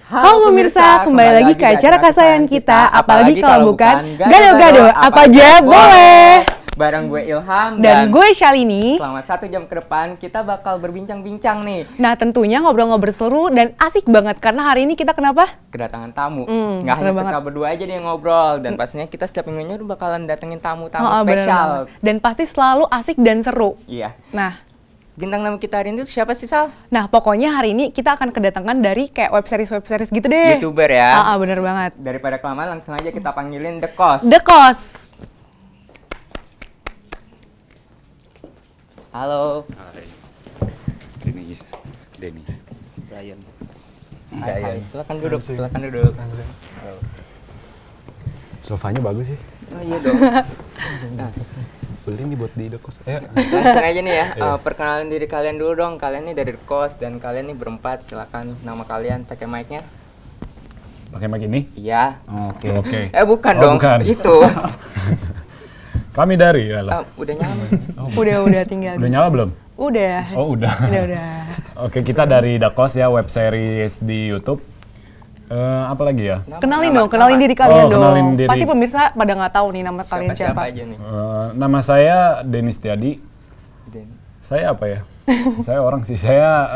Halo pemirsa, kembali lagi ke acara kesayangan kita, apalagi kalau bukan gado-gado, apa aja boleh. Bareng gue Ilham dan gue Shalini. Selama 1 jam ke depan kita bakal berbincang-bincang nih. Nah tentunya ngobrol-ngobrol seru dan asik banget karena hari ini kita kenapa? Kedatangan tamu. Nggak hanya kita berdua aja nih yang ngobrol, dan pastinya kita setiap minggunya bakalan datengin tamu-tamu spesial. Dan pasti selalu asik dan seru. Iya. Nah, bintang tamu kita hari ini siapa sih, Sal? Nah, pokoknya hari ini kita akan kedatangan dari kayak web series gitu deh. YouTuber ya. Bener banget. Daripada kelamaan langsung aja kita panggilin The Cos. The Cos. Halo. Hai. Dennis. Brian. Hai. Silakan duduk. Sofanya bagus sih. Oh iya dong. Nah, beli nih buat di The Cos. langsung aja nih ya, perkenalin diri kalian dulu dong. Kalian nih dari The Cos dan kalian nih berempat. Silakan nama kalian, pakai mic-nya. Pakai mic ini? Iya. Oke. Bukan dong. Bukan. Itu. Kami dari udah nyala. Udah tinggal. Udah nyala belum? Udah. Oh, udah. Udah. Oke, kita dari The Cos ya, web series di YouTube. Apa lagi ya? Kenalin diri kalian dong. Kenalin diri. Pasti pemirsa pada nggak tahu nih nama kalian siapa. Aja nih? Nama saya Dennis Tiadi. Saya apa ya? Saya orang sih. Saya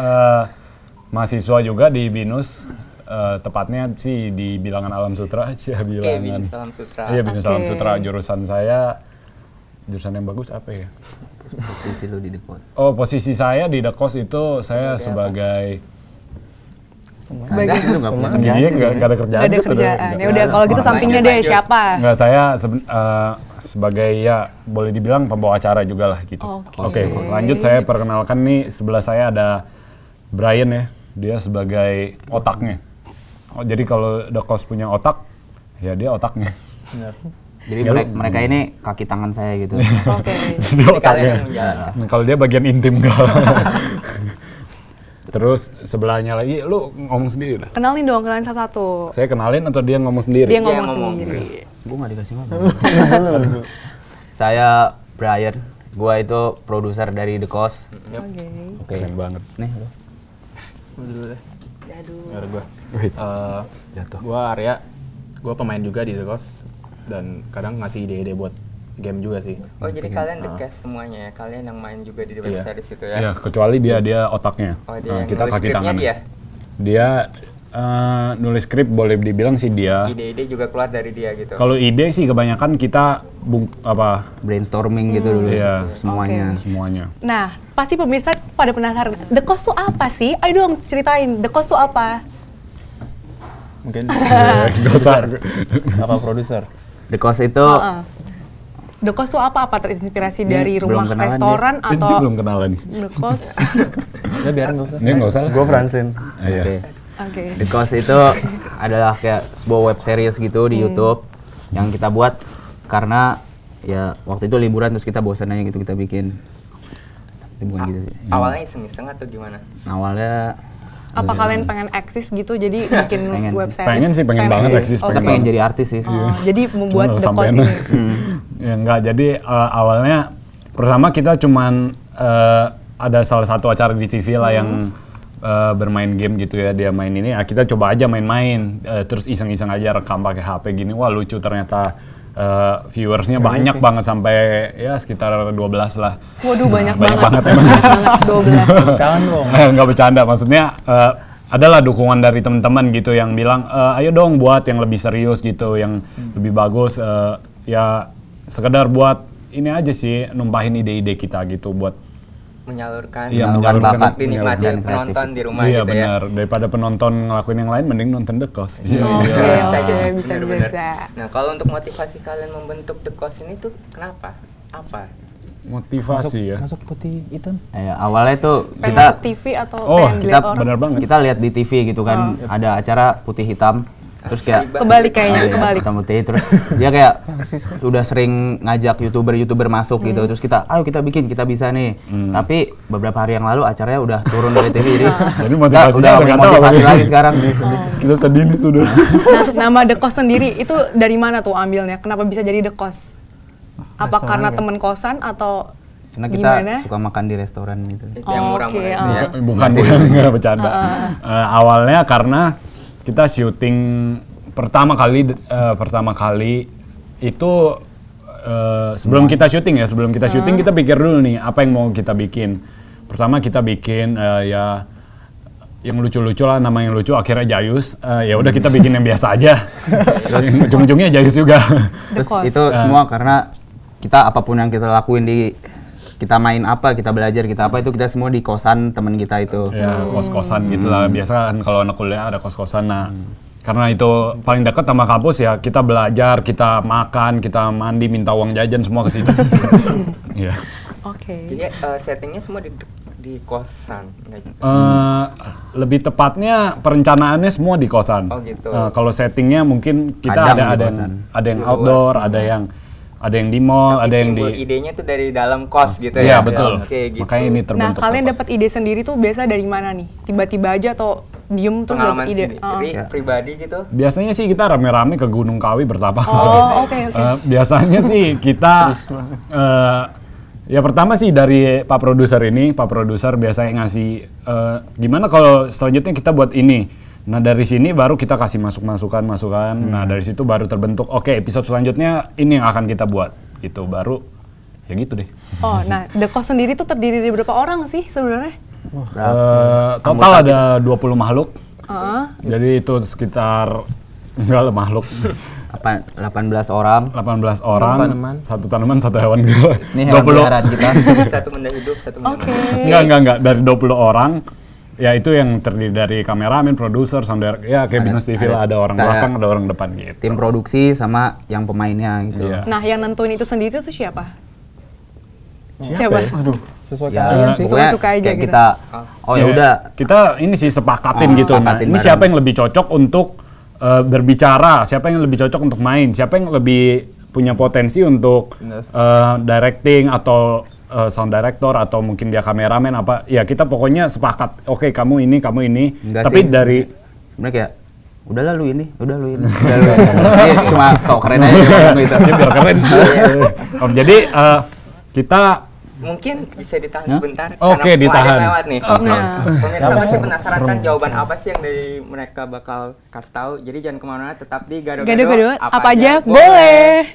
mahasiswa juga di BINUS. Tepatnya sih di Bilangan Alam Sutra. BINUS Alam Sutra. Iya, BINUS Alam Sutra. Jurusan yang bagus apa ya? Posisi lu di The Cos. Oh, posisi saya di The Cos itu saya sebagai itu nggak punya kerjaan. Iya, nggak ada kerjaan. Nggak ada kerjaan. Ya udah, kalau gitu sampingnya deh siapa? Nggak, saya sebagai ya boleh dibilang pembawa acara juga lah gitu. Oke, lanjut saya perkenalkan nih, sebelah saya ada Brian ya. Dia sebagai otaknya. Jadi kalau The Cos punya otak, ya dia otaknya. Jadi mereka ini kaki tangan saya gitu. Oke. Dia otaknya. Kalau dia bagian intim kalau. Terus sebelahnya lagi, lu ngomong sendiri dah. Kenalin satu-satu. Saya kenalin atau dia ngomong sendiri? Dia ngomong sendiri. Gue nggak dikasih ngomong. Saya Brian. Gua itu produser dari The Cos. Oke. Keren banget. Nih, lo. Dulu deh. Aduh. Gue. Jatuh. Gue Arya. Gue pemain juga di The Cos dan kadang ngasih ide-ide buat game juga sih. Oh, jadi kalian The Cast semuanya ya? Kalian yang main juga di web series itu ya? Iya, kecuali dia otaknya. Oh, dia yang kita nulis kaki skripnya tangan. dia? Nulis skrip boleh dibilang sih dia. Ide-ide juga keluar dari dia gitu? Kalau ide sih kebanyakan kita brainstorming gitu dulu semuanya. Semuanya. Nah, pasti pemirsa pada penasaran, The Cos tuh apa sih? Ayo dong ceritain, The Cos tuh apa? Mungkin apa produser? The Cos itu The Cos tuh apa terinspirasi dari rumah restoran dia. atau Dia belum kenalan. The Cos? Ya biarin nggak usah. Ini nggak usah. Gue Francine. Oke. The Cos itu adalah kayak sebuah web series gitu di YouTube yang kita buat karena ya waktu itu liburan terus kita bosan aja gitu kita bikin. Tapi bukan gitu sih. Awalnya iseng-iseng atau gimana? Awalnya Apa kalian pengen eksis gitu jadi bikin web series? pengen banget eksis. kita pengen jadi artis sih. Jadi membuat The Cos ini. Ya enggak, jadi awalnya pertama kita cuman ada salah satu acara di TV lah yang bermain game gitu ya, dia main ini, kita coba aja main-main, terus iseng-iseng aja rekam pakai HP gini, wah lucu ternyata. Viewersnya banyak banget sampai ya sekitar 12 lah. Waduh, banyak banget emang. Banget 12. Jangan dong. Nggak bercanda, maksudnya adalah dukungan dari teman-teman gitu yang bilang ayo dong buat yang lebih serius gitu, yang lebih bagus, ya sekedar buat ini aja sih, numpahin ide-ide kita gitu buat menyalurkan bakat dinikmati penonton di rumah iya, gitu benar. Daripada penonton ngelakuin yang lain, mending nonton The Cos. Bisa. Nah, kalau untuk motivasi kalian membentuk The Cos ini tuh kenapa? Apa? Motivasi ya. Masuk putih hitam. Awalnya tuh Pengen kita masuk TV atau pengen dilihat orang? benar banget. kita lihat di TV gitu kan ada acara putih hitam. Terus kayak kebalik kayaknya, kebalik. Hitam putih, terus dia kayak udah sering ngajak youtuber masuk gitu, terus ayo kita bikin, kita bisa nih. Tapi beberapa hari yang lalu acaranya udah turun dari TV, jadi motivasinya udah motivasi lagi sekarang. Kita sedih nih sudah. Nah, nama The Cos sendiri itu dari mana tuh ambilnya? Kenapa bisa jadi The Cos? Apa karena temen kosan atau Karena kita gimana? suka makan di restoran gitu. Itu yang murah-murah itu ya. Bukan, nggak bercanda. Awalnya karena kita syuting pertama kali itu sebelum kita syuting kita pikir dulu nih apa yang mau kita bikin. Pertama kita bikin ya yang lucu-lucu lah, nama yang lucu akhirnya Jayus. Ya udah kita bikin yang biasa aja. Terus ujung-ujungnya Jayus juga. Terus itu semua karena kita apapun yang kita lakuin kita main apa, kita belajar, kita apa, itu kita semua di kosan temen kita itu. Ya kos-kosan gitu lah. Biasa kan kalau anak kuliah ada kos-kosan. Nah karena itu paling dekat sama kampus ya, kita belajar, kita makan, kita mandi, minta uang jajan semua ke situ. Iya. Oke. Jadi settingnya semua di kosan. Lebih tepatnya perencanaannya semua di kosan. Oh gitu. Kalau settingnya mungkin kita ada yang outdoor, ada yang di mall, Tapi ada yang di idenya tuh dari dalam kos gitu Iya ya. betul. Oke, gitu. Makanya ini Nah, terbentuk. kalian kos. dapat ide sendiri tuh biasa dari mana nih? Tiba-tiba aja atau diem terus Pengalaman dapat ide? sendiri pribadi gitu. Biasanya sih kita rame-rame ke Gunung Kawi bertapa. Oh, oke. Biasanya sih kita ya pertama sih dari Pak Produser biasanya ngasih gimana kalau selanjutnya kita buat ini. Nah dari sini baru kita kasih masukan. Nah dari situ baru terbentuk. Oke, episode selanjutnya ini yang akan kita buat. Itu baru ya gitu deh. Oh, nah The Cost sendiri tuh terdiri dari berapa orang sih sebenarnya? Total ada 20 makhluk. Heeh. Jadi itu sekitar enggak lah makhluk. 18 orang. 18 orang, satu tanaman, satu hewan. Ini hewan peliharaan kita. Satu benda hidup, satu benda Oke. mati. Enggak. Dari 20 orang, ya itu yang terdiri dari kameramen, produser, sound director, ya kayak Binus TV lah, ada orang belakang, ada orang depan gitu. Tim produksi sama yang pemainnya gitu. Iya. Nah, yang nentuin itu sendiri tuh siapa? Coba. Aduh, sesuai Ya, kalian sih. pokoknya Suka-suka aja kayak gitu. kita, oh ya udah, Kita ini sih sepakatin gitu. Nah, sepakatin ini bareng. siapa yang lebih cocok untuk berbicara, siapa yang lebih cocok untuk main, siapa yang lebih punya potensi untuk directing atau sound director atau mungkin dia kameramen apa. Ya kita pokoknya sepakat. Oke, kamu ini. Enggak Tapi sih, dari sebenarnya kayak udah lu ini. Ini cuma sok keren aja ngomong gitu. ya biar keren. Jadi kita Mungkin bisa ditahan sebentar. Oke, karena ditahan. ada lewat nih. Nah, Pemirsa pasti penasaran kan jawaban apa sih yang dari mereka bakal kasih tahu. Jadi jangan kemana-mana, tetap di Gado-Gado. gado-gado apa aja boleh.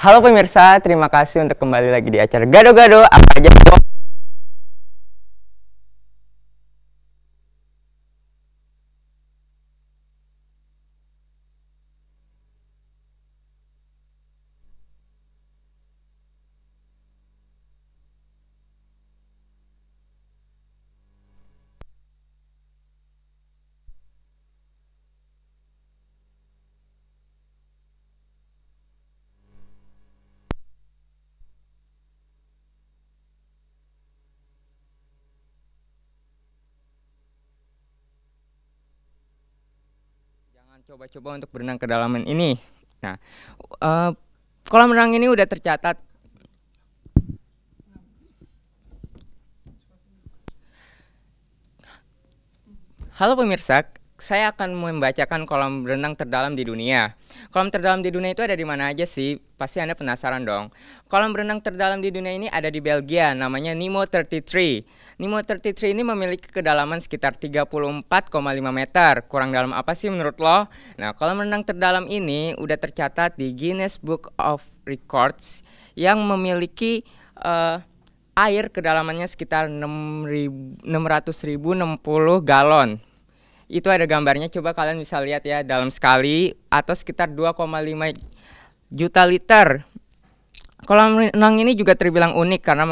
Halo pemirsa, terima kasih untuk kembali lagi di acara Gado-Gado apa aja boleh. Coba-coba untuk berenang kedalaman ini. Nah, kolam renang ini udah tercatat. Halo pemirsa, saya akan membacakan kolam renang terdalam di dunia. Kolam terdalam di dunia itu ada di mana aja sih? Pasti Anda penasaran dong. Kolam renang terdalam di dunia ini ada di Belgia, namanya Nemo 33. Nemo 33 ini memiliki kedalaman sekitar 34,5 meter. Kurang dalam apa sih menurut lo? Nah, kolam renang terdalam ini udah tercatat di Guinness Book of Records yang memiliki air kedalamannya sekitar 660 galon. Itu ada gambarnya, coba kalian bisa lihat ya, dalam sekali atau sekitar 2,5 juta liter. Kolam renang ini juga terbilang unik karena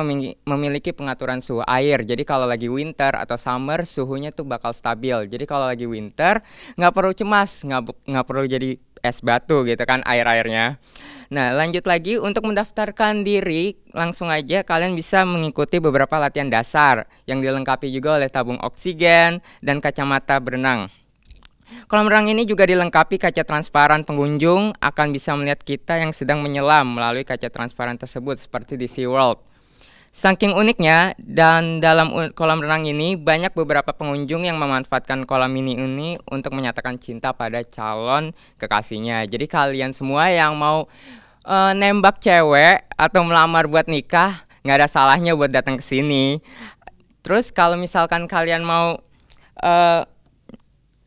memiliki pengaturan suhu air. Jadi kalau lagi winter atau summer suhunya tuh bakal stabil. Jadi kalau lagi winter nggak perlu cemas, nggak perlu jadi es batu gitu kan air-airnya. Nah lanjut lagi, untuk mendaftarkan diri langsung aja kalian bisa mengikuti beberapa latihan dasar yang dilengkapi juga oleh tabung oksigen dan kacamata berenang. Kolam renang ini juga dilengkapi kaca transparan. Pengunjung akan bisa melihat kita yang sedang menyelam melalui kaca transparan tersebut seperti di SeaWorld. Saking uniknya, dan dalam kolam renang ini banyak beberapa pengunjung yang memanfaatkan kolam ini untuk menyatakan cinta pada calon kekasihnya. Jadi kalian semua yang mau nembak cewek atau melamar buat nikah, nggak ada salahnya buat datang ke sini. Terus kalau misalkan kalian mau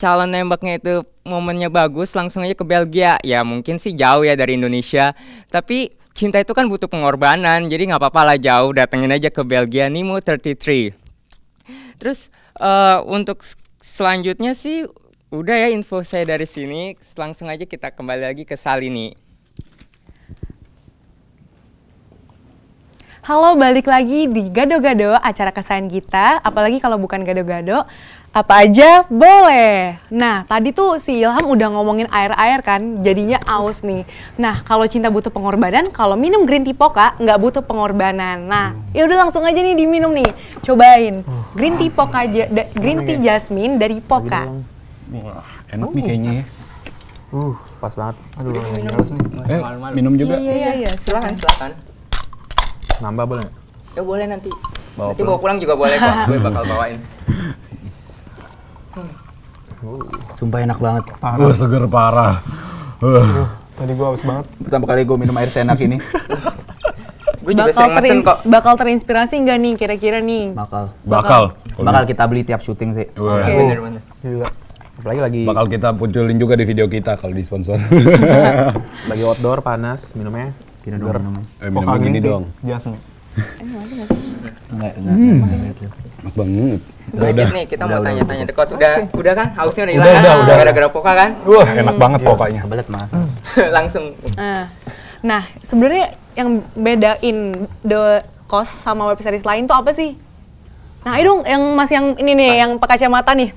calon nembaknya itu momennya bagus, langsung aja ke Belgia. Ya mungkin sih jauh ya dari Indonesia, tapi cinta itu kan butuh pengorbanan, jadi nggak apa-apa lah jauh, datengin aja ke Belgia Nemo 33. Terus untuk selanjutnya sih udah ya info saya dari sini, langsung aja kita kembali lagi ke Salini. Halo, balik lagi di Gado-Gado, acara kesayangan kita. Apalagi kalau bukan Gado-Gado, apa aja boleh. Nah, tadi tuh si Ilham udah ngomongin air-air kan, jadinya aus nih. Nah, kalau cinta butuh pengorbanan, kalau minum green tea Poca nggak butuh pengorbanan. Nah, ya udah langsung aja nih diminum nih. Cobain. Green tea Poca green tea jasmine dari Poca. Wah, enak nih kayaknya ya. Pas banget. Aduh, Minum juga. Iya. Silakan. nambah boleh? Ya boleh nanti. Bawa Nanti bawa pulang juga boleh kok. Gue bakal bawain. Sumpah enak banget. Seger parah. Tadi gua haus banget. Pertama kali gue minum air senak ini. Gue juga sering mesen kok. Bakal terinspirasi nggak nih kira-kira nih? Bakal Kita beli tiap syuting sih. Wah. Oke. Bener-bener. Gila. Apalagi lagi Bakal kita munculin juga di video kita kalau di sponsor. lagi outdoor panas, minumnya Gini seger. dong, Minumnya gini dong. Jasmine. Enggak. Enak banget. Lanjut nih, kita mau tanya-tanya The Coach. Udah kan? Hausnya udah Udah, hilang. udah. Gara-gara Poca kan? Wah, enak banget pokoknya. Kebelet mas. Langsung. Nah, sebenarnya yang bedain The Cost sama web series lain tuh apa sih? Nah, ayo dong, yang ini nih, yang pakai kacamata nih.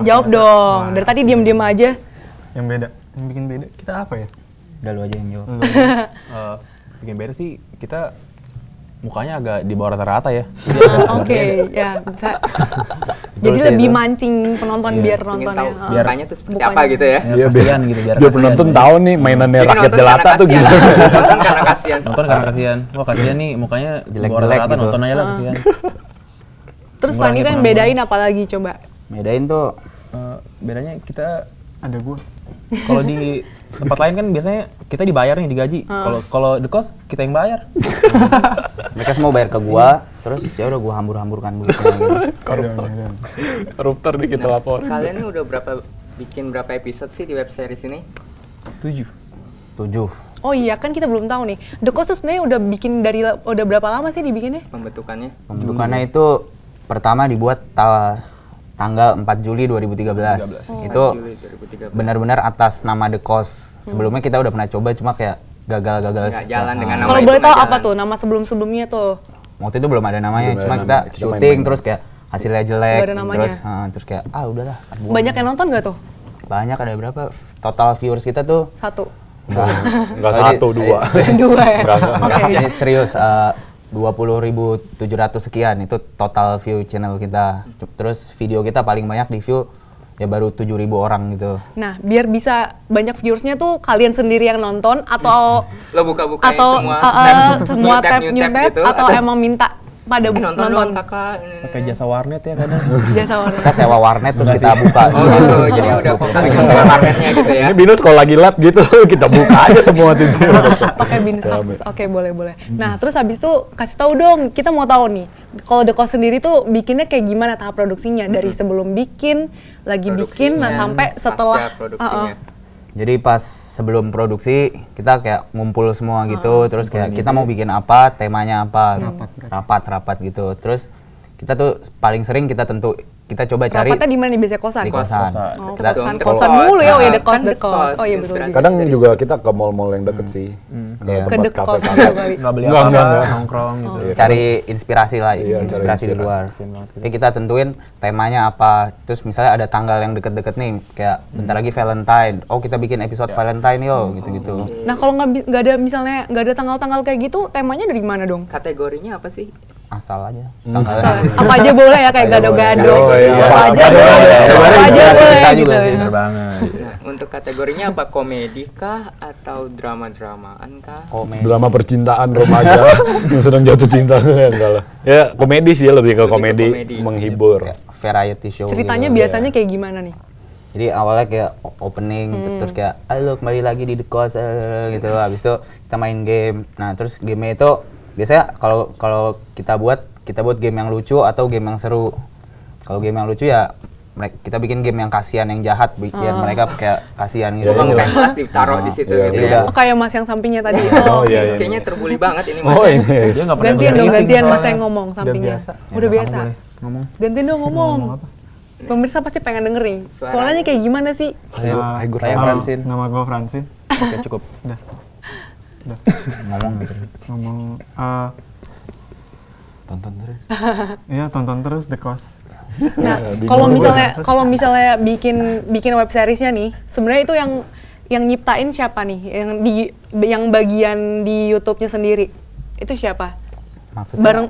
Jawab dong. Dari tadi diam-diam aja. Yang beda. Yang bikin beda kita apa ya? Udah lu aja yang jawab. Bikin beda sih kita mukanya agak di bawah rata-rata ya. Oke, ya bisa. Jadi lebih mancing penonton biar Pengen tahu nontonnya. mukanya tuh seperti Mukanya. apa gitu ya. Iya, kasihan gitu, biar biar kasihan. penonton tahu nih mainannya Jadi rakyat nonton jelata karena tuh kasihan. gitu. Nonton karena kasihan. Nonton karena kasihan. Wah kasihan nih mukanya di bawah Jelek-jelek rata-rata, gitu. nonton aja lah kasihan. Terus selain Mengurangi itu yang penonton. bedain apa lagi coba? Bedain tuh Bedanya kita ada gua. Kalau di tempat lain kan biasanya kita dibayar nih, digaji. Kalau The Cost kita yang bayar. mereka semua bayar ke gua, terus ya udah gua hambur-hamburkan duitnya gitu. Koruptor nih kita lapor. Kalian nih udah bikin berapa episode sih di web series ini? 7. 7. Oh iya, kan kita belum tahu nih. The Cost tuh sebenarnya udah berapa lama sih dibikinnya? Pembentukannya? Pembentukannya itu pertama dibuat tanggal 4 Juli 2013. Itu Juli 2013. benar-benar atas nama The Cost. Sebelumnya kita udah pernah coba, cuma kayak gagal. Nggak jalan dengan nama Kalau itu boleh tahu nggak apa jalan. tuh nama sebelum-sebelumnya tuh? Waktu itu belum ada namanya, Belum cuma ada kita namanya. Kita syuting main-main. terus kayak hasilnya jelek, Nggak ada namanya. terus kayak udahlah. buang. Banyak yang nonton nggak tuh? Banyak, ada berapa? Total viewers kita tuh 1. Enggak satu, dua. 2 ya? Enggak. ini serius 20.700 sekian itu total view channel kita. Terus video kita paling banyak di view ya baru 7.000 orang gitu. Nah, biar bisa banyak viewersnya tuh kalian sendiri yang nonton atau Lo buka-bukain atau semua semua tab new tab gitu, atau emang minta pada nonton nonton kakak. Pakai jasa warnet ya kadang. jasa warna. Kita sewa warnet terus kita buka. Oh gitu, jadi udah Poca bikin marketnya gitu ya. Ini Binus kalau lagi live gitu, kita buka aja semua TV. Pakai bisnis akses. Oke, boleh. Nah, terus habis itu kasih tahu dong, kita mau tahu nih. Kalau The Cost sendiri tuh bikinnya kayak gimana tahap produksinya? Dari sebelum bikin, lagi bikin, nah sampai setelah pasca produksinya. Jadi pas sebelum produksi kita kayak ngumpul semua gitu, terus kayak kita mau bikin apa, temanya apa, rapat gitu. Terus kita tuh paling sering kita coba cari rapatnya di mana nih biasanya kosan? di kosan. Oh, Kita kosan mulu ya, oh ya The Cost. Oh iya betul juga. Kadang juga kita ke mall-mall yang deket sih. Iya. Ke The tempat Cost kafe-kafe. juga kali. Nggak beli Enggak, apa-apa, enggak. nongkrong gitu. cari inspirasi lah, Iya, cari inspirasi di luar. Kasian banget. Jadi kita tentuin temanya apa. Terus misalnya ada tanggal yang deket-deket nih, kayak bentar lagi Valentine. Oh kita bikin episode Valentine yo, gitu-gitu. Nah, kalau nggak ada misalnya nggak ada tanggal-tanggal kayak gitu, temanya dari mana dong? Kategorinya apa sih? asal aja. Apa aja boleh ya kayak gado-gado. Oh, iya. Apa aja Gado-gado. boleh. Apa aja boleh Kita gitu. juga sih. Bener banget. Nah, untuk kategorinya apa, komedi kah atau drama-dramaan kah? Komedi. Drama percintaan remaja yang sedang jatuh cinta. Enggak lah. Ya komedi sih, lebih ke Lebih ke komedi, komedi. menghibur. Kayak variety show Ceritanya gitu. biasanya kayak gimana nih? Jadi awalnya kayak opening, terus kayak halo kembali lagi di The Coast gitu. Habis itu kita main game. Nah, terus game itu biasanya kalau kita buat game yang lucu atau game yang seru. Kalau game yang lucu ya kita bikin game yang kasihan, yang jahat biar mereka kayak kasihan gitu. Uang pentas ditaruh di situ Iya, gitu iya. ya. Oh kayak Mas yang sampingnya tadi. Oh iya. Kayaknya terbuli banget ini Mas. Oh ya. iya. Dia nggak pernah Gantian dong, dengerin gantian Mas soalnya. yang ngomong sampingnya. biasa. Udah biasa. Ngomong. Gantian dong ngomong. Pemirsa pasti pengen dengerin. Suaranya. Soalnya kayak gimana sih? Saya Halo. Francine. Nama gue Francine. Oke, cukup. Udah Ngomong gitu. ngomong. Tonton terus. Iya tonton terus The Cost. Nah, kalau misalnya bikin web seriesnya nih, sebenarnya itu yang nyiptain siapa nih? Yang bagian di YouTube-nya sendiri. Itu siapa?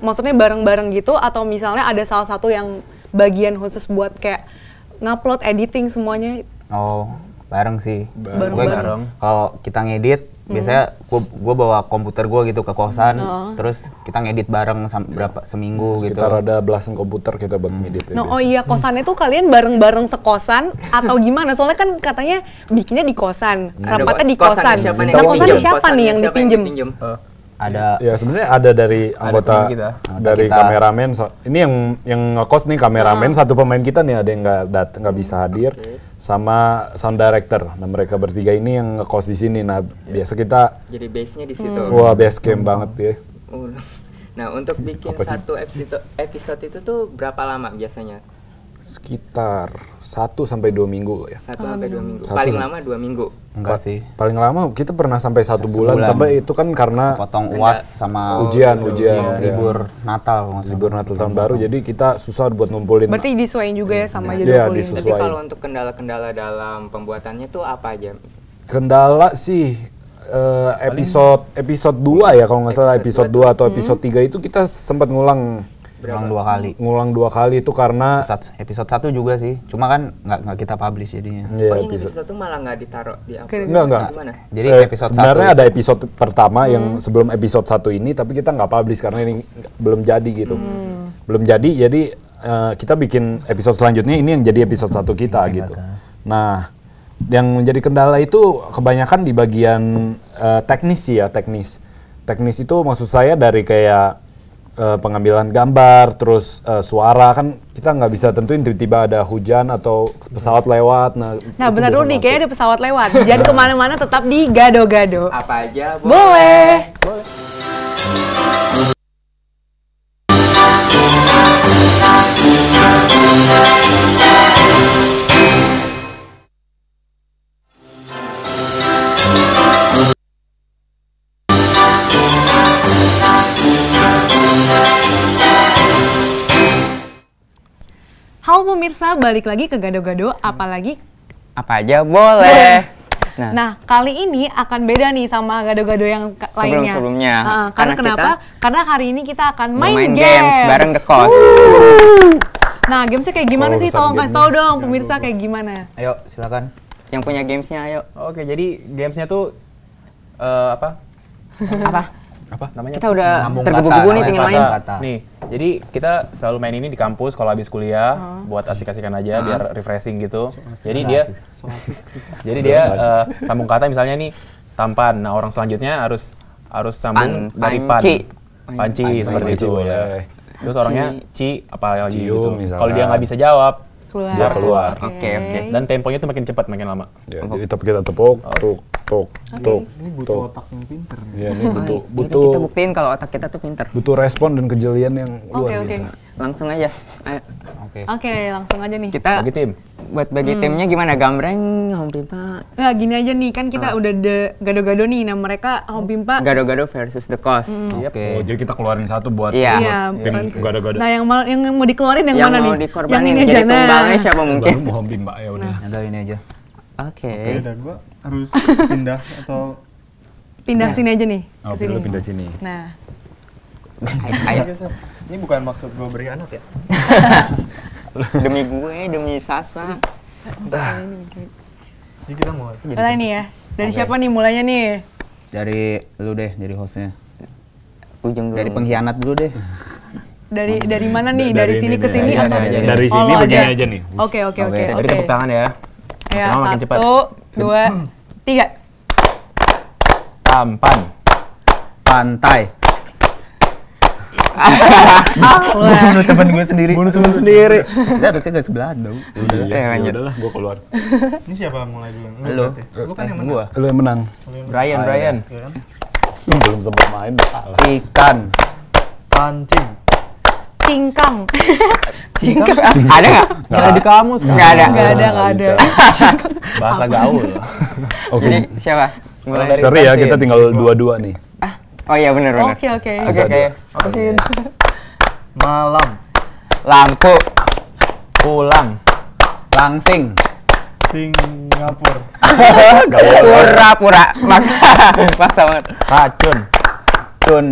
Maksudnya bareng-bareng gitu atau misalnya ada salah satu yang bagian khusus buat kayak ngupload, editing semuanya? Oh, bareng sih. Bareng-bareng. Kalau kita ngedit, biasanya gua bawa komputer gua gitu ke kosan, terus kita ngedit bareng seminggu gitu. Sekitar ada belasan komputer kita buat ngedit. No, oh iya, kosannya tuh kalian bareng-bareng sekosan atau gimana? Soalnya kan katanya bikinnya di kosan, rapatnya di kosan. Siapa nih Nah, yang kosannya pinjem? siapa nih yang Siapa dipinjem? Ada Ya sebenarnya ada dari anggota teman kita. dari Kita. kameramen. Ini yang ngekos nih kameramen, satu pemain kita nih ada yang nggak bisa hadir, sama sound director. Nah mereka bertiga ini yang ngekos di sini. Nah biasa kita Jadi base-nya di situ. wah base camp banget ya. Oh. Nah, untuk bikin Apa sih? satu episode itu tuh berapa lama biasanya? Sekitar 1 sampai 2 minggu ya. 1 sampai 2 minggu. Satu Paling sih. lama 2 minggu. enggak sih. Paling lama kita pernah sampai 1 bulan, Sebulan. tapi itu kan karena Potong UAS sama ujian. libur Natal kalau nggak salah. libur Natal tahun baru, jadi kita susah buat ngumpulin. Berarti disesuaiin juga ya sama Iya, jadwal kuliah. disesuaikan. Tapi Sesuai. kalau untuk kendala-kendala dalam pembuatannya tuh apa aja? Kendala sih episode 2 ya kalau nggak salah, episode 2 atau episode 3 itu kita sempat ngulang Ulang 2 kali. itu karena Episode 1 juga sih. Cuma kan nggak kita publish jadinya. ya, Oh, yang episode tuh malah nggak ditaruh di upload. Enggak. Gimana? Jadi episode sebenarnya 1 ada episode pertama yang sebelum episode 1 ini, tapi kita nggak publish karena ini belum jadi gitu. Belum jadi kita bikin episode selanjutnya, ini yang jadi episode 1 kita gitu. Nah, yang menjadi kendala itu kebanyakan di bagian teknis sih ya, teknis. Teknis itu maksud saya dari kayak pengambilan gambar, terus suara, kan kita nggak bisa tentuin tiba-tiba ada hujan atau pesawat lewat. Nah itu Benar biasa dulu nih, masuk. kayaknya ada pesawat lewat. Jangan kemana-mana, tetap di gado-gado. Apa aja Boleh. Halo pemirsa, balik lagi ke gado-gado, apalagi Apa aja boleh. Nah, kali ini akan beda nih sama gado-gado yang lainnya. Sebelum-sebelumnya. Karena Karena kenapa? Karena hari ini kita akan main Main games. games bareng The Cost. Nah, gamesnya kayak gimana Oh, sih? urusan Tolong kasih game tahu dong pemirsa kayak gimana. Ayo, silakan. Yang punya gamesnya ayo. Oke, jadi gamesnya tuh apa? Apa? Namanya Kita udah Sambung tergebu-gebu kata, nih pengen sambung main. kata. Nih, jadi kita selalu main ini di kampus kalau habis kuliah buat asik-asikan aja biar refreshing gitu. Jadi dia sambung kata misalnya nih tampan. Nah, orang selanjutnya harus sambung dari pan. Panci. Panci seperti Panci itu boleh. ya. Terus orangnya ci apa lagi Cium gitu. misalkan. Kalau dia nggak bisa jawab, Dia keluar. Oke. dan temponya tuh makin cepat makin lama. Ya, jadi tapi kita tepuk, tuk. Ini butuh otak yang pinter. Ya, ini butuh Ini kita buktiin kalau otak kita tuh pinter. butuh respon dan kejelian yang luar Oke. biasa. Langsung aja. Ayo. Oke, langsung aja nih. Kita Bagi tim. buat bagi timnya gimana? Gambreng, Hompimpa, Nggak, gini aja nih, kan kita udah gado-gado nih. Nah, mereka Hompimpa. Gado-gado versus The Cost. Oh, jadi kita keluarin satu buat Iya. Iya, tim bukan. gado-gado. Nah, yang mau dikeluarin yang, mana mau nih? dikorbanin. Yang ini Jadi aja. Nah, tumbangnya siapa mungkin? Baru mau hobi mbak ya udah. Ada ini aja. Oke. Udah gua harus pindah atau pindah sini aja nih. Oh, ke sini. pindah sini. Nah, Ayo. Ini bukan maksud gue berkhianat ya? Demi gue, demi Sasa. Jadi kita mau Mulai nih ya. Dari Oke. siapa nih mulainya nih? Dari lu deh, dari hostnya. Ujung dulu. Dari pengkhianat dulu deh. Dari mana nih? Dari Dari sini ini ke nih, sini aja, atau aja. Dari Oh, sini lo begini aja nih. Oke. Oke. Jadi tepuk tangan ya. Ya, Pertama makin cepat. 1, 2, 3. Tampan. Pantai. Keluar. Temen gue sendiri. Bunuh temen sendiri. Dia harusnya gak sebelahan dong. lanjut. Udahlah, gue keluar. Ini siapa mulai dulu? Lu. Lu kan yang Gua. Lu yang menang. Brian. Iya kan? Belum sempat main, udah kalah. Ikan. Pancing. Cingkang. Ada nggak? Nggak ada di kamus kan? Nggak ada. Nggak ada. Bahasa gaul. Oke. Jadi siapa? Mulai dari Sorry ya, Francine. kita tinggal 2-2 nih. Oh iya benar. Oke. Oke. Apa sih? Malam. Lampu. Pulang. Langsing. Singapura. Pura-pura. Maksa banget. Racun. Tun.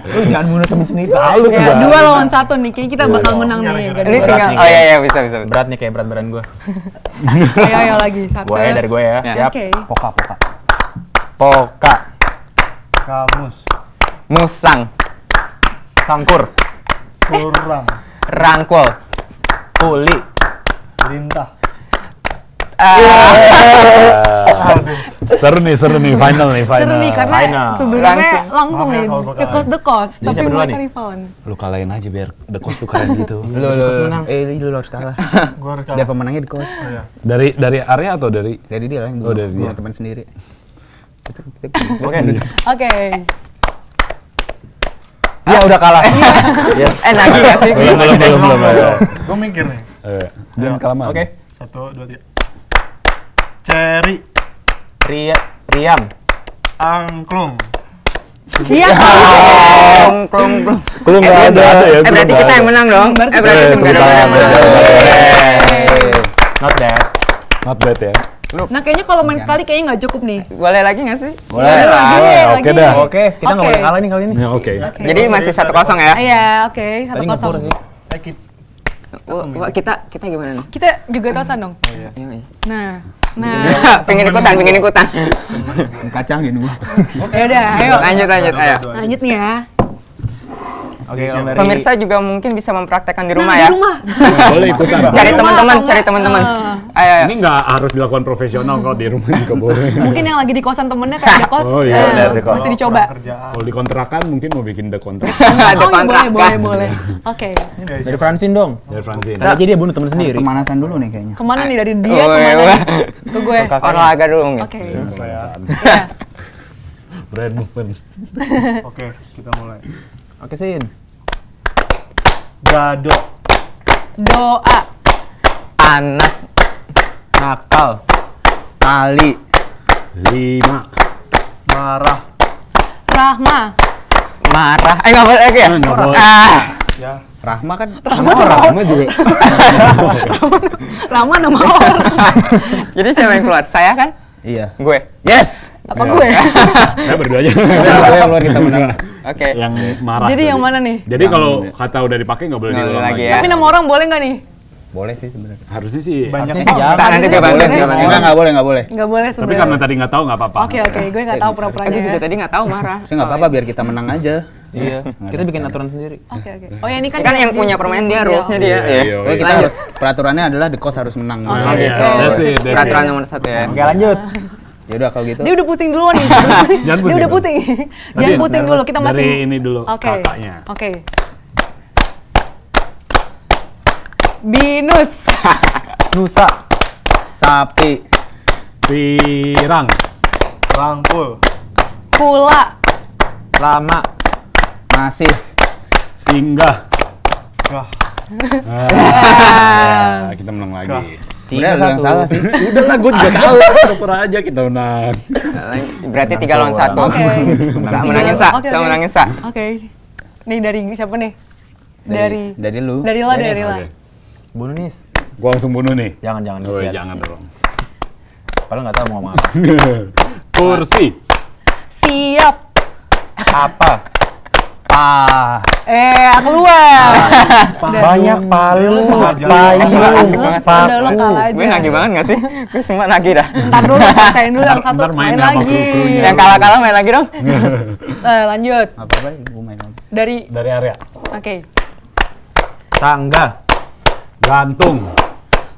Lu jangan bunuh temen sendiri. Lalu Ya, 2 lawan 1 nih. Kayaknya kita bakal menang nih. Ini Gaduh. tinggal. Oh iya bisa. Berat nih kayak berat-berat gue. Ayo lagi. 1. Gue ya, dari gue ya. Ya. Siap. Oke. Poka. Poka. Kamus. Musang. Sangkur. Kurang. Rangkul. Kuli. Lintah. Seru nih, final nih, Seru nih karena Final. sebenarnya langsung Maaf ya nih kalau gua the kalah. cost Jadi tapi siapa duluan mereka nih? rivalan. Lu kalahin aja biar the cost tuh keren gitu. Lu menang. lu harus kalah. Gue harus Dia kalah. pemenangnya di kos. Oh, iya. Dari area atau dari? Dari dia lah yang Oh, dari bunuh dia. teman sendiri. Oke. Oke. Ya udah kalah. Yes. Nagih nggak sih? Belum. Gue mikir nih. Jangan kelamaan. Oke. 1, 2, 3. Cherry. Riang. Angklung. Iya. Klong. Lu nggak ada ya? Berarti kita yang menang dong. Berarti Berarti tim kita kita yang menang. Not bad. Not bad ya. Nah kayaknya kalau main sekali kayaknya nggak cukup nih. Boleh lagi nggak sih? Boleh. Oke dah. Oke, kita nggak Oke. boleh kalah nih kali ini. Ya oke. Jadi masih 1-0 ya? Iya, oke. Tadi ngepur 1-0. sih. Wah, kita gimana nih? Kita juga tosan dong. Iya. Nah. pengen ikutan. Kacangin gua. Ya udah, ayo. Lanjut, ayo. Lanjut nih ya. Oke, Om dari Pemirsa juga mungkin bisa mempraktekkan di rumah Nah, ya. di rumah. Boleh ikutan. Cari Di rumah teman-teman, atau cari enggak? teman-teman. Ah. Ayo. Ini nggak harus dilakukan profesional, kalau di rumah juga boleh. Mungkin yang lagi di kosan temennya kayak ada kos. Oh, iya, nah, benar, di kos. mesti dicoba. Kerjaan. Kalau di kontrakan mungkin mau bikin the kontrak. Ada Oh, iya, kontrak kan? boleh. Oke. Ini dari dari Francine dong. Dari Francine. Tadi aja dia bunuh temen sendiri. Pemanasan dulu nih kayaknya. Kemana nih dari dia Oh, kemana iya. nih? Ke gue. Ke kakak. Olahraga dulu nggak? Oke. siapa ya? Ya. Brand movement. Oke, kita mulai. Oke, Sin. Gado. Doa. Anak. Nakal. Tali. 5. Marah. Rahma. Marah. Nggak boleh lagi ya? Nggak boleh. Ya. Rahma kan Sama juga. Rahma nama orang. Jadi siapa yang keluar? Saya kan? iya. Gue. Yes. Apa gue? Saya berdua aja. Gue yang keluar kita menang. Oke. Yang marah. Jadi yang mana nih? Jadi kalau kata udah dipakai nggak boleh Nggak boleh diulang lagi lagi. ya. Tapi nama orang boleh nggak nih? Boleh sih sebenarnya. Harusnya sih. Banyak Artinya yang sih jangan. Nanti dia bantu, dia bantu. Enggak boleh. Nggak boleh Tapi sebenarnya. karena tadi nggak tahu nggak apa-apa. Oke, gue nggak tahu pura-puranya Aku juga ya. tadi nggak tahu marah. Saya nggak apa-apa biar kita menang aja. Iya. Kita bikin aturan sendiri. Oke. Oh ya ini kan Kan yang punya permainan dia, rules-nya dia. Iya, Iya. Pokoknya kita harus peraturannya adalah the cost harus menang. Oke, Oh, iya. oke. That's it, that's it. Peraturan nomor 1 ya. Oke, lanjut. Ya udah kalau gitu. Dia udah pusing duluan nih. Jangan Dia pusing. udah pusing. Jangan Nanti pusing dulu. Kita masih dari ini dulu, Oke. kakaknya. Oke. Binus. Nusa. Sapi. Pirang. rangkul. Kula. Lama. Masih. Singgah. Gah. Ah, kita menang lagi. Udah lu yang salah sih. Udah lah, gue juga tahu. Pura aja kita menang. Berarti 3 lawan 1. Oke. Sa menangin Sa. Oke, Sa oke. menangin Sa. Oke. Nih dari siapa nih? Dari Dari lu. Dari La, dari La. Oke. Bunuh Nis. Gua langsung bunuh nih. Jangan Oh, kesian. jangan dong. Padahal nggak tahu mau ngomong apa. Kursi. Siap. Apa? Keluar. Banyak palu, Asik banget. Udah lo kalah aja. Gue nagih banget gak sih? Gue semua nagih dah. Ntar dulu, selesaiin dulu yang satu, Ntar main main sama lagi. kru-krunya. Yang kalah-kalah main lagi dong. Lanjut. Apa-apa, gue main lagi. Dari area. oke. tangga, Gantung.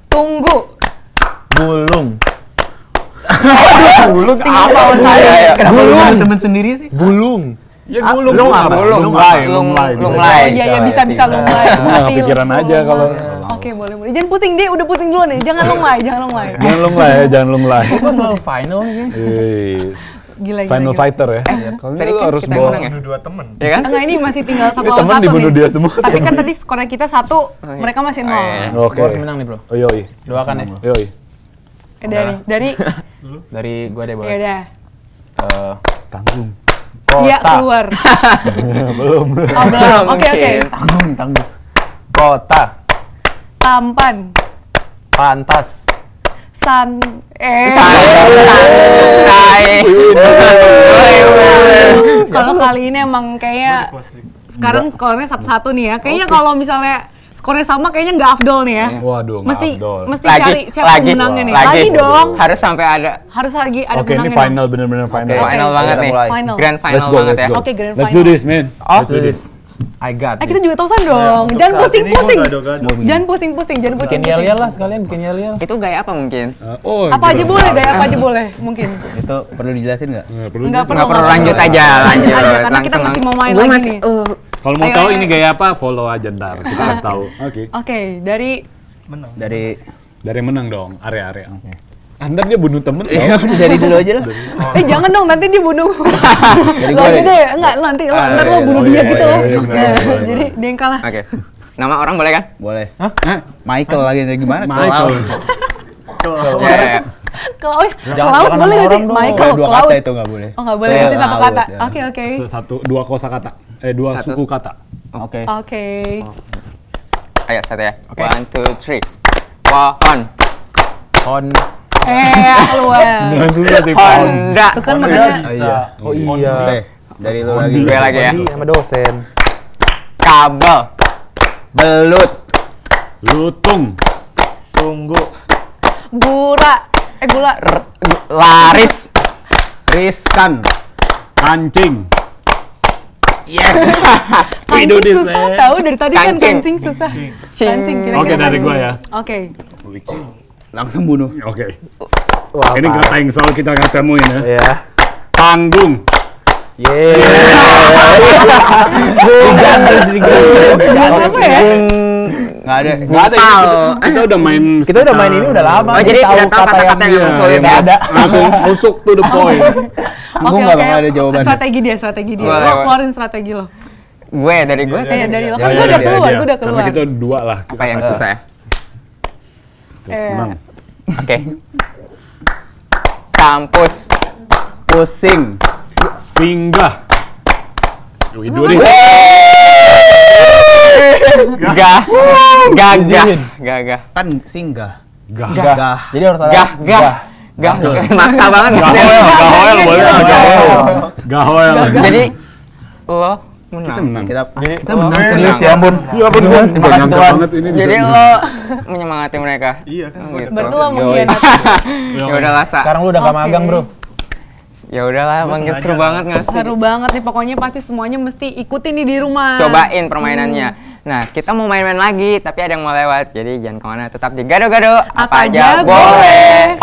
Tunggu. bulung, Tinggal lawan saya. Kenapa lu ngomong temen sendiri sih? bulung. Ya gulung Belum apa? belum Lunglai, belum lunglai. belum bisa. mulai. Oh iya bisa lunglai. Cuma nggak Mati kepikiran lu, aja kalau. Oke, boleh. Jangan puting dia, udah puting dulu nih. Jangan lunglai. Jangan lunglai ya, jangan lunglai. Gue selalu final nih. Wih. Gila. Final fighter ya. Kalau tadi ini kan harus kita bawa. menang ya? Bunuh 2 temen. Ya kan? Enggak, ini masih tinggal satu Ini lawan temen satu dibunuh nih. dia semua. Tapi kan tadi skornya kita 1, mereka masih 0. Oke. Gue harus menang nih bro. Oh yoi. Doakan ya. Yoi. Dari Dari gue deh boleh. ya udah. Tanggung. Iya, Kota, keluar. Belum. Oh, belum. Oke. Tanggung. kota, Tampan. pantas, Kalau kali ini emang kayaknya sekarang skornya 1-1 nih ya. Kayaknya kalau misalnya skornya sama kayaknya nggak afdol nih ya. Waduh, nggak afdol. Mesti cari siapa pemenangnya nih. Lagi dong. Harus sampai ada Harus lagi ada Oke, ini pemenangnya. final bener-bener final. Oke. final banget kita nih. mulai. Final. Grand final Let's go, banget let's ya. go. Oke, grand Let's final. do this, man. Oh, Let's do this. I got Kita this. juga tosan dong. Untuk Jangan saat ini pusing-pusing. gua gado-gado. Jangan pusing-pusing, jangan Bikin pusing-pusing. yel-yel lah sekalian, bikin yel-yel. Itu gaya apa mungkin? Oh, Apa aja boleh, gaya apa aja boleh, mungkin. Itu perlu dijelasin nggak? Enggak Nggak perlu lanjut aja, Lanjut lanjut. aja karena kita masih mau main Gua lagi masih, nih. Kalau mau Ayo, tahu ayo. ini gaya apa, follow aja ntar. Kita kasih tahu. Oke. Oke, dari Menang. Dari menang dong, area-area. Ntar dia bunuh temen tau. Dari dulu aja lah. jangan dong nanti dia bunuh. Jadi Lo gua aja deh, enggak nanti lo ntar lo bunuh oh, dia iya, gitu iya, loh. iya, benar, Nah, benar, jadi dia yang kalah. Oke. Nama orang boleh kan? Boleh. Hah? Michael lagi dari gimana? Michael. Ya. Ke laut, ke Jangan- laut jangan boleh nama nggak sih? orang dong. Michael, Dua ke laut. kata itu nggak boleh. Oh nggak boleh, Ke kasih satu laut, kata. ya. Oke. Dua kosakata. Dua Satu. suku kata. Oke. Oke. Ayo satu ya. Oke. 1, 2, 3. Pohon. On. Keluar. Beneran susah sih, Paul. Honda. Itu kan makanya Bisa. Oh iya. Oke. Dari lu lagi. Gue lagi ya. Ini sama dosen. Kabel. Belut. Lutung. Tunggu. gula. Laris. Riskan. Kancing. Kancing this, susah man. tahu dari tadi kan Kancing. kancing susah. Kancing kira-kira. Oke, dari kancing. gua ya. Oke. Langsung bunuh. Oke. Wah, Ini kata yang soal kita nggak temuin ya. Iya. Panggung. Yeay. Jangan apa ya? Nggak ada. Nggak ada. Kita udah main. Kita udah main ini udah lama. Oh, jadi udah tahu kata-kata yang emang sulit nggak ya? ada. Langsung masuk to the point. Gua nggak bakal ada jawabannya. Strategi dia. Boleh, Lo boleh. keluarin strategi lo. Gue dari gue. Dari lo Ya, kan ya, gue udah ya, keluar, ya. gue udah Karena keluar. kita dua lah. Apa yang susah ya? Terus menang. Oke. Kampus. Pusing. Singgah. Itu deh. Gagah. Gagah. Kan singgah. Gah. Gah. Jadi harus ada. Gah. Maksa banget. Gahoel boleh lah, gahoel. Gahoel. Jadi lo Kita menang. menang. Kita menang serius ya ampun. Ya ampun, Bun. Nggak nyangka Tuhan. banget ini bisa. Jadi lo menyemangati mereka. Iya kan. Gitu. Berarti lo mengkhianati. Ya udahlah, Sa. Sekarang lu udah nggak Oke. magang bro. Ya udahlah, Bang, sengaja. seru banget nggak sih? Seru banget nih, pokoknya pasti semuanya mesti ikutin nih di rumah. Cobain permainannya. Nah, kita mau main-main lagi, tapi ada yang mau lewat. Jadi jangan kemana, tetap di Gado-Gado. Apa aja boleh.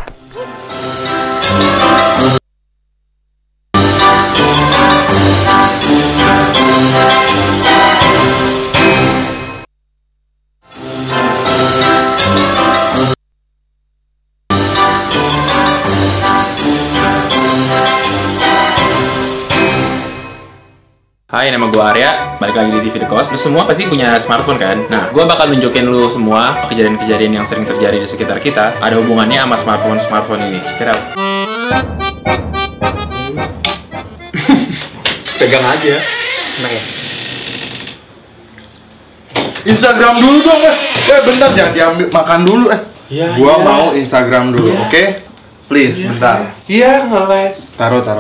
Hai, nama gue Arya, balik lagi di TV The Coast. Lu semua pasti punya smartphone kan? Nah, gue bakal nunjukin lu semua kejadian-kejadian yang sering terjadi di sekitar kita ada hubungannya sama smartphone ini. Check it out. Pegang aja. Enak ya? Instagram dulu dong, bentar jangan diambil, makan dulu, Gua mau Instagram dulu, oke? Please, bentar. Iya, ngeles. Taruh. 1,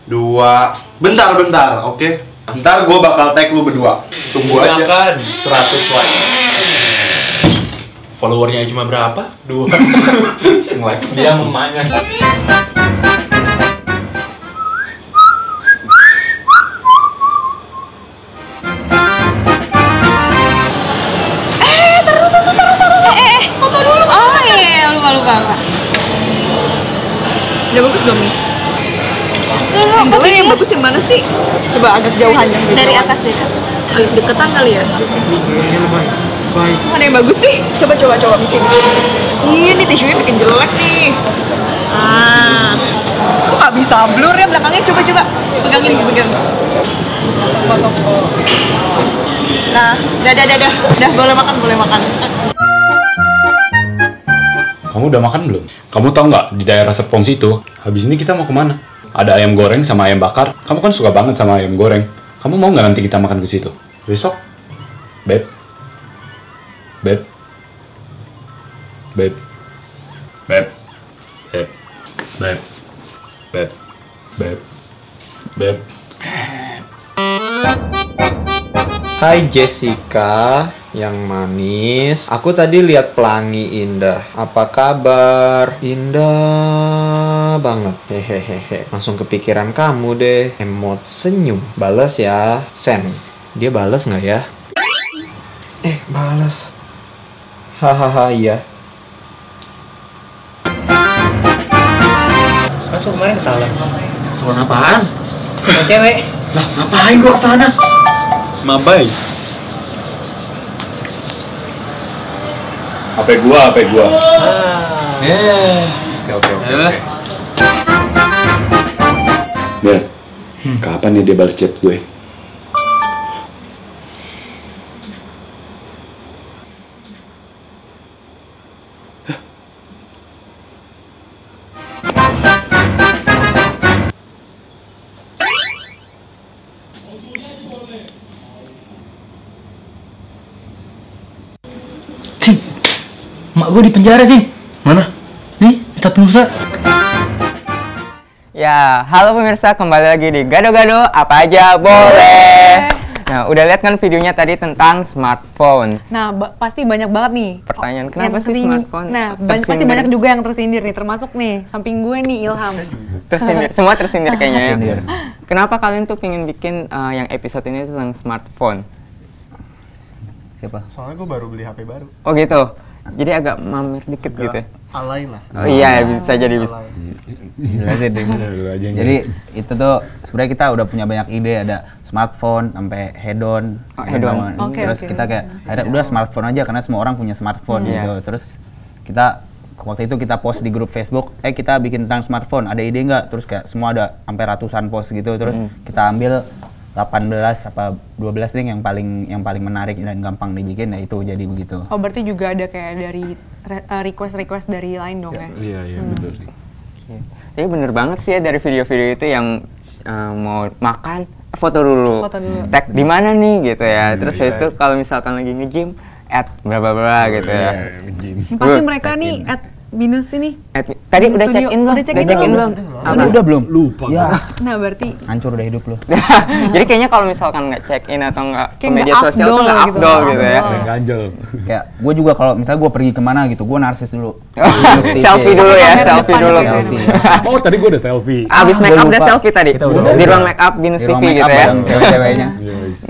2, bentar, oke? Ntar gue bakal tag lu berdua. Tunggu aja. Gunakan 100 like. Followernya cuma berapa? 2. Dia memangnya. Foto dulu. Oh iya, lupa. Udah bagus belum nih? Yang bagus yang mana sih? Coba agak jauhan yang dari atas deh. Agak deketan kali ya. Mana yang bagus sih? Coba misi. Ini tisunya bikin jelek nih. Kok nggak bisa blur ya belakangnya? Coba pegangin. Nah, udah boleh makan. Kamu udah makan belum? Kamu tahu nggak di daerah Serpong situ, habis ini kita mau kemana? Ada ayam goreng sama ayam bakar. Kamu kan suka banget sama ayam goreng. Kamu mau nggak nanti kita makan ke situ? Besok? Beb? Hai Jessica yang manis. Aku tadi lihat Pelangi Indah. Apa kabar? Indah banget. Hehehe. Langsung kepikiran kamu deh. Emot senyum. Bales ya. Send. Dia bales nggak ya? Bales. Hahaha iya. Kan lu kemarin kesalahan. Salon apaan? Sama cewek. Lah ngapain gua kesana? Mabai. HP gua. Oke. Bel, kapan nih dia balas chat gue? Mak gue di penjara sih. Mana? Nih, minta pulsa. Ya, halo pemirsa, kembali lagi di Gado-Gado Apa Aja Boleh. Nah, udah lihat kan videonya tadi tentang smartphone. Nah, pasti banyak banget nih. Pertanyaan, kenapa yang sih smartphone Nah, tersindir? pasti banyak juga yang tersindir nih, termasuk nih samping gue nih Ilham. Tersindir, semua tersindir kayaknya ya. Kenapa kalian tuh pengen bikin yang episode ini tentang smartphone? Siapa? Soalnya gue baru beli HP baru. Oh gitu. Jadi agak mamer dikit gitu. Alay lah. Oh iya, bisa jadi bisa. Jelasin deh. Jadi itu tuh sebenarnya kita udah punya banyak ide, ada smartphone sampai head-on. Head-on. Terus kita kayak ada udah smartphone aja karena semua orang punya smartphone gitu. Terus kita waktu itu kita post di grup Facebook, kita bikin tentang smartphone, ada ide nggak? Terus kayak semua ada sampai ratusan post gitu. Terus kita ambil 18 apa 12 link yang paling menarik dan gampang dibikin, ya itu jadi begitu. Oh, berarti juga ada kayak dari request dari lain dong ya? Iya, betul sih. Jadi bener banget sih ya dari video-video itu yang mau makan, foto dulu. Tag di mana nih gitu ya. Terus habis itu kalau misalkan lagi nge-gym, add bla gitu ya. Pasti mereka nih minus ini. Tadi udah check-in belum? Udah belum? Lupa. Ya. Nah, berarti Hancur udah hidup lu. Jadi kayaknya kalau misalkan nggak check-in atau nggak ke Kayak media nggak sosial tuh afdol nggak gitu. afdol gitu ya. Ganjel. Ya, gue juga kalau misalnya gue pergi kemana gitu, gue narsis dulu. Selfie dulu ya, Kamera selfie depan dulu. gitu ya. Oh, tadi gue udah selfie. Abis make up Gua udah lupa. selfie tadi? Di ruang make up Binus Di ruang TV make gitu up ya? bareng cewek-ceweknya.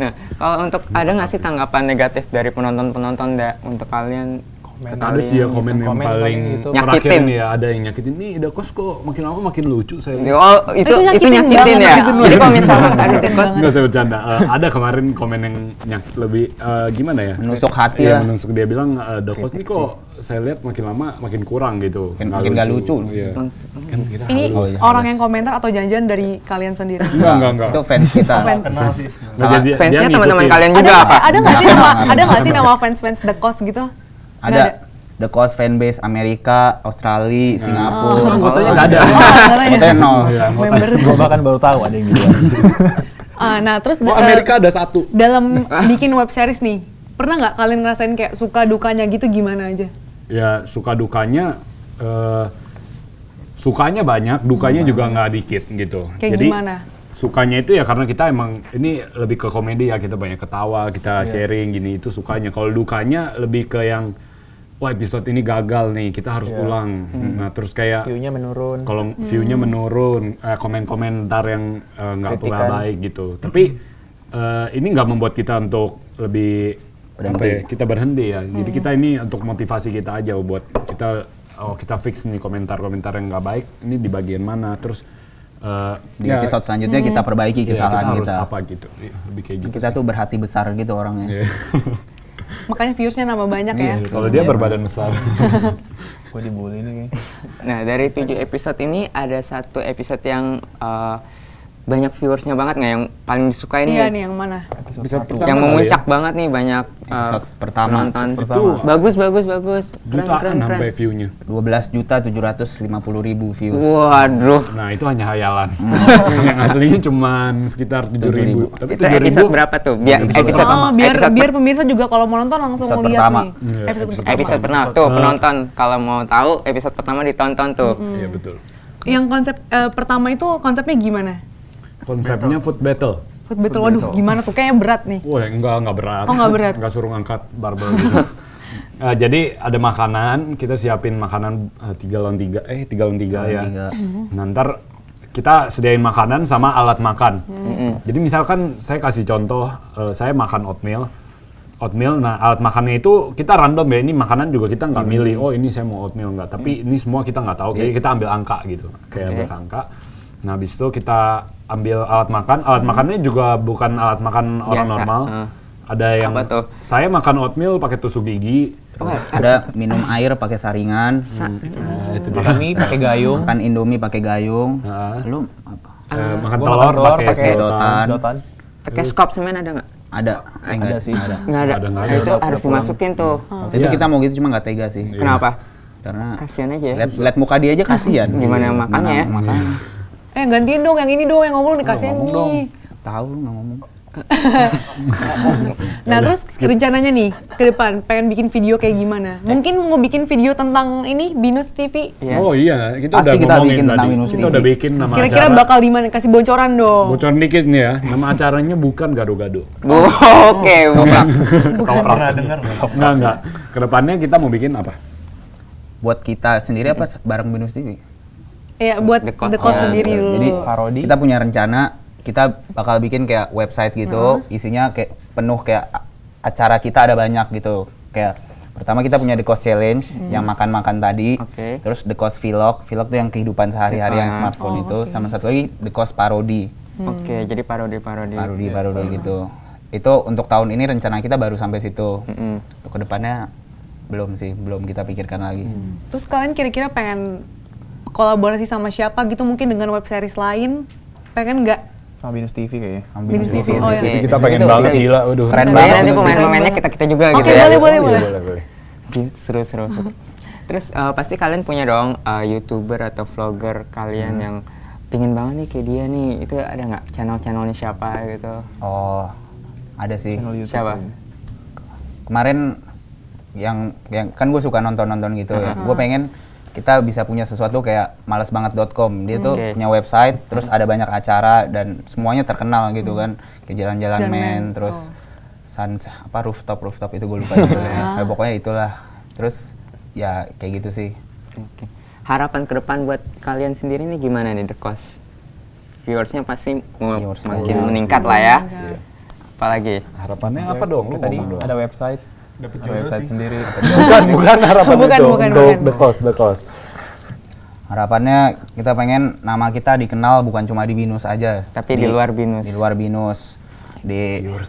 Nah, kalau untuk ada nggak sih tanggapan negatif dari penonton-penonton untuk kalian? Ada sih ya komen yang paling gitu. terakhir Nyakitin. nih ya, ada yang nyakitin. Nih Dakos kok makin lama makin lucu saya. Oh, itu nyakitin nyakitin banget, ya? nyakitin Jadi kalau banget. misalkan ada Nyakitin Dakos, banget. Nggak, saya bercanda. Ada kemarin komen yang lebih gimana ya? Menusuk hati Iya, lah. menusuk. Dia bilang Dakos nih kok saya lihat makin lama makin kurang gitu. Makin nggak lucu. Iya. Kan kita ini harus. orang yang komentar atau janjian dari kalian sendiri? Enggak. Itu fans kita. Kenal sih. Nah, dia fansnya ngikutin. teman-teman kalian juga apa? Ada nggak sih nama fans The Cost gitu? Ada The Cost fanbase Amerika, Australia, Singapura. Fotonya nggak ada. Fotonya nol. Member. Gue bahkan baru tahu ada yang gitu. Nah, terus Oh, Amerika ada satu. dalam bikin web series nih, pernah nggak kalian ngerasain kayak suka dukanya gitu gimana aja? Ya suka dukanya sukanya banyak, dukanya juga nggak dikit gitu. Kayak Jadi gimana? sukanya itu ya karena kita emang ini lebih ke komedi ya, kita banyak ketawa, kita sharing gini, itu sukanya. Kalau dukanya lebih ke yang wah episode ini gagal nih, kita harus ulang. Nah terus kayak view-nya menurun. kalau view-nya menurun, komen-komentar yang nggak baik gitu. Tapi ini nggak membuat kita untuk lebih kita berhenti ya. Jadi kita ini untuk motivasi kita aja buat kita fix nih komentar-komentar yang nggak baik ini di bagian mana, terus di episode selanjutnya kita perbaiki kesalahan kita. kita. Harus apa gitu. Lebih kayak gitu. Kita tuh berhati besar gitu orangnya. Makanya viewersnya nambah banyak ya. Kalau dia berbadan besar. Gue dibully nih. Nah, dari 7 episode ini ada satu episode yang banyak viewersnya banget nggak, yang paling disukai nih? Iya nih, yang mana? Episode pertama Yang memuncak ya? banget nih, banyak Episode pertama. penonton. Itu Bagus. jutaan sampai view-nya. 12.750.000 views. Waduh. Nah itu hanya hayalan. Yang aslinya cuma sekitar 7.000. Tapi Itu episode berapa tuh? Biar pemirsa juga kalau mau nonton langsung Episode lihat pertama. nih. Episode pertama tuh penonton kalau mau tahu episode pertama ditonton tuh. Iya betul. Yang konsep pertama itu konsepnya gimana? Konsepnya food battle. Food battle, waduh gimana tuh? Kayaknya berat nih. Wah enggak berat. Oh, nggak berat. Enggak suruh ngangkat barbel gitu. Jadi ada makanan, kita siapin makanan 3 lawan 3 ya. Nah, ntar kita sediain makanan sama alat makan. Jadi misalkan saya kasih contoh, saya makan oatmeal, nah alat makannya itu kita random ya, ini makanan juga kita nggak milih, oh ini saya mau oatmeal nggak, tapi ini semua kita nggak tahu, kayak kita ambil angka gitu, ambil angka. Nah habis itu kita ambil alat makannya juga bukan alat makan orang normal. Ada yang saya makan oatmeal pakai tusuk gigi. Ada minum air pakai saringan. Makan mie pakai gayung. Makan Indomie pakai gayung. Lu apa? Makan telur pakai sedotan. Pakai skop semen ada nggak? Ada. Ada sih. Nggak ada. Itu harus dimasukin tuh. Itu kita mau gitu cuma nggak tega sih. Kenapa? Karena kasihan aja. Lihat muka dia aja kasihan. Gimana makannya ya? Gantiin dong yang ini dong, yang ngomong nih, kasihan nih. Tahu nggak ngomong. Nah terus rencananya nih ke depan pengen bikin video kayak gimana? Mungkin mau bikin video tentang ini Binus TV. Oh iya, kita Pasti udah kita ngomongin bikin tentang tadi. Binus Kita TV. udah bikin nama Kira-kira acara. bakal di mana? Kasih bocoran dong. Bocoran dikit nih ya, nama acaranya bukan gado-gado. Oke, bukan. Pernah dengar nggak? Enggak. Kedepannya kita mau bikin apa? Buat kita sendiri apa bareng Binus TV? Iya, buat The Cost sendiri dulu. Jadi Parodi. kita punya rencana, kita bakal bikin kayak website gitu, isinya kayak penuh kayak acara kita ada banyak gitu. Kayak pertama kita punya The Cost Challenge yang makan-makan tadi. Terus The Cost Vlog tuh yang kehidupan sehari-hari yang smartphone itu. Sama satu lagi The Cost Parodi. Oke, jadi parodi. Parodi gitu. Itu untuk tahun ini rencana kita baru sampai situ. Untuk kedepannya belum kita pikirkan lagi. Terus kalian kira-kira pengen kolaborasi sama siapa gitu, mungkin dengan web series lain? Pengen nggak? Sama Binus TV kayaknya. Binus TV. Oh ya. Kita pengen banget, gila, waduh. Keren Nanti banget. nanti pemain-pemainnya kita juga gitu Oke, ya. boleh. Seru. Terus pasti kalian punya dong YouTuber atau vlogger kalian yang pingin banget nih kayak dia nih. Itu ada nggak channelnya siapa gitu? Oh, ada sih. Siapa? Kemarin yang kan gue suka nonton gitu ya. Gue pengen kita bisa punya sesuatu kayak malesbanget.com. Dia tuh punya website, terus ada banyak acara dan semuanya terkenal gitu kan. Kayak jalan-jalan men, terus rooftop itu gue lupa juga ya. Pokoknya itulah. Terus ya kayak gitu sih. Oke. Harapan ke depan buat kalian sendiri nih gimana nih The Cost? Viewersnya pasti makin meningkat lah ya. Apalagi? Harapannya apa dong? Lu Tadi ngomong dong. ada website. Ada website sendiri. Bukan harapan itu. Bukan. The Cost. Harapannya kita pengen nama kita dikenal bukan cuma di Binus aja. Tapi di luar Binus. Di luar Binus.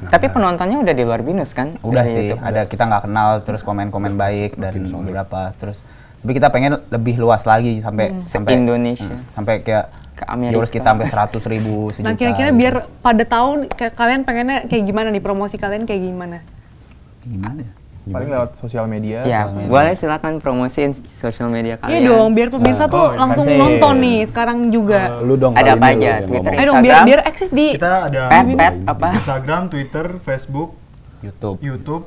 Tapi penontonnya udah di luar Binus kan? Udah Dari sih, YouTube. ada kita nggak kenal, terus komen-komen baik dan beberapa. Tapi kita pengen lebih luas lagi sampai Indonesia. Sampai kayak Ke Amerika. viewers kita sampai 100.000 sejuta. Nah kira-kira biar pada tahun kalian pengennya kayak gimana nih, promosi kalian kayak gimana? Gimana ya? Paling lewat sosial media. Ya, boleh silakan promosiin sosial media Iya kalian. dong, biar pemirsa tuh langsung nonton nih sekarang juga. Lu dong. Ada kali apa ini lu aja? yang Twitter, ngomong. Ayo dong, biar eksis di Kita ada Pet apa? Instagram, Twitter, Facebook, YouTube. YouTube,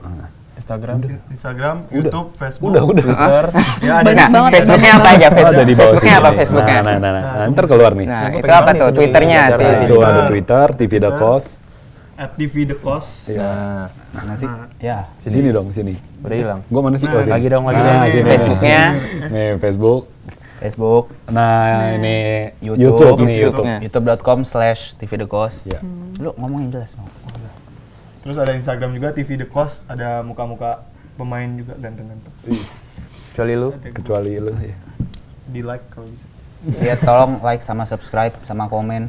Instagram, YouTube, Facebook, Udah. Twitter. Ya, ada Banyak di banget. Facebooknya apa aja? Oh, ada di bawah Facebooknya sini. apa Facebooknya? Nah, ntar keluar nih. Nah, itu apa tuh? Twitternya? Nah, itu ada Twitter, TV The Cost. @tvthekos. Iya. Mana sih? Ya. Sini dong, sini. Udah hilang. Gua mana sih? Oh, sini. Lagi dong. Sini. Facebooknya. Nih, Facebook. Facebook, Nah, ini YouTube, nih, YouTube. youtube.com/tvthekos. Ya. Lu ngomongin jelas. Terus ada Instagram juga TV The Cost, ada muka-muka pemain juga ganteng-ganteng. Kecuali lu. Kecuali lu ya. Di like kalau bisa. Ya tolong like sama subscribe sama komen.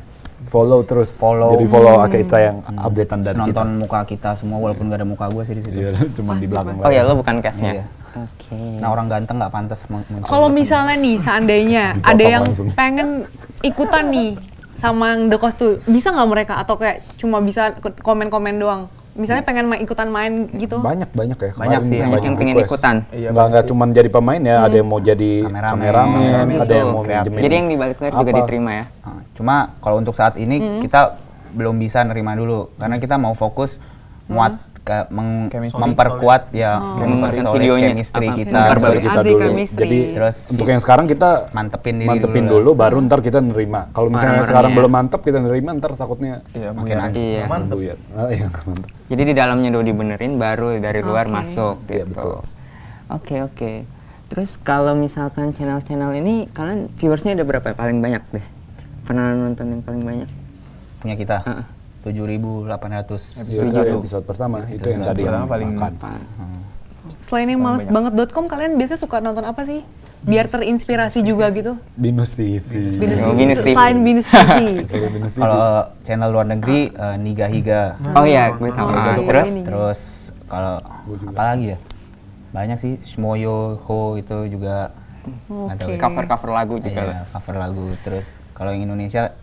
Follow terus. Follow. Jadi follow kita yang updatean dari Nonton kita. muka kita semua walaupun gak ada muka gue sih di situ. Iya, cuma di belakang. Oh ya, lo bukan cast-nya? Iya. Oke. Nah orang ganteng nggak pantas muncul. Kalau misalnya nih, seandainya Dipotong ada yang langsung. pengen ikutan nih sama yang The Cost tuh, bisa nggak mereka? Atau kayak cuma bisa komen-komen doang? Misalnya pengen ikutan main gitu? Banyak ya. Banyak Kemarin sih, banyak yang pengen request. ikutan. Nggak cuma jadi pemain ya, ada yang mau jadi kameramen, ada yang mau kreatif. manajemen. Jadi yang di balik layar juga Apa? diterima ya? Nah, cuma kalau untuk saat ini kita belum bisa nerima dulu karena kita mau fokus muat memperkuat ya mempersolid videonya. chemistry Apa? kita. Mempersolid kita Asik, dulu. chemistry. Jadi Terus untuk yang sekarang kita mantepin dulu, baru ntar kita nerima. Kalau misalnya Orang-orangnya. sekarang belum mantep kita nerima, ntar takutnya makin aneh. Iya. buyar. Iya, mantep. Jadi di dalamnya dulu dibenerin, baru dari luar masuk Iya, gitu. betul. Oke. Terus kalau misalkan channel-channel ini, kalian viewersnya ada berapa paling banyak deh? Pernah nonton yang paling banyak? Punya kita 7.800. Episode pertama itu yang tadi yang paling makan. Selain yang males.com, kalian biasanya suka nonton apa sih? Biar terinspirasi juga gitu? Binus TV. Binus TV. Selain Binus TV. Binus TV. Kalau channel luar negeri Niga Higa. Oh iya, gue tahu. Terus kalau apa lagi ya? Banyak sih, Shmoyo Ho itu juga ada Cover-cover lagu juga. iya, cover lagu. Terus kalau yang Indonesia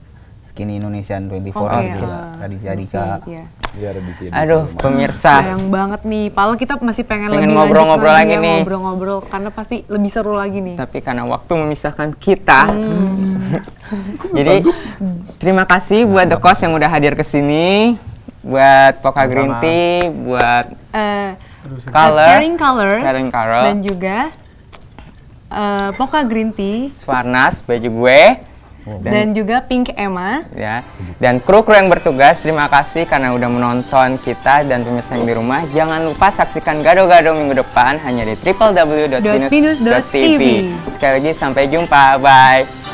Skinny Indonesian 24 Oke, juga Raditya Dika. Iya. Iya, Raditya. Aduh, pemirsa. Sayang banget nih, padahal kita masih pengen Pengen lebih ngobrol-ngobrol lanjut lagi ya, nih. ngobrol-ngobrol karena pasti lebih seru lagi nih. Tapi karena waktu memisahkan kita, jadi terima kasih buat The Cost yang udah hadir ke sini, buat Poka Green Tea, buat Caring Colors, Caring Color, dan juga Poka Green Tea, Swarnas, baju gue, dan juga Pink Emma. ya. Dan kru-kru yang bertugas, terima kasih karena udah menonton kita dan pemirsa yang di rumah. Jangan lupa saksikan Gado-Gado minggu depan hanya di www.binus.tv. Sekali lagi sampai jumpa, bye.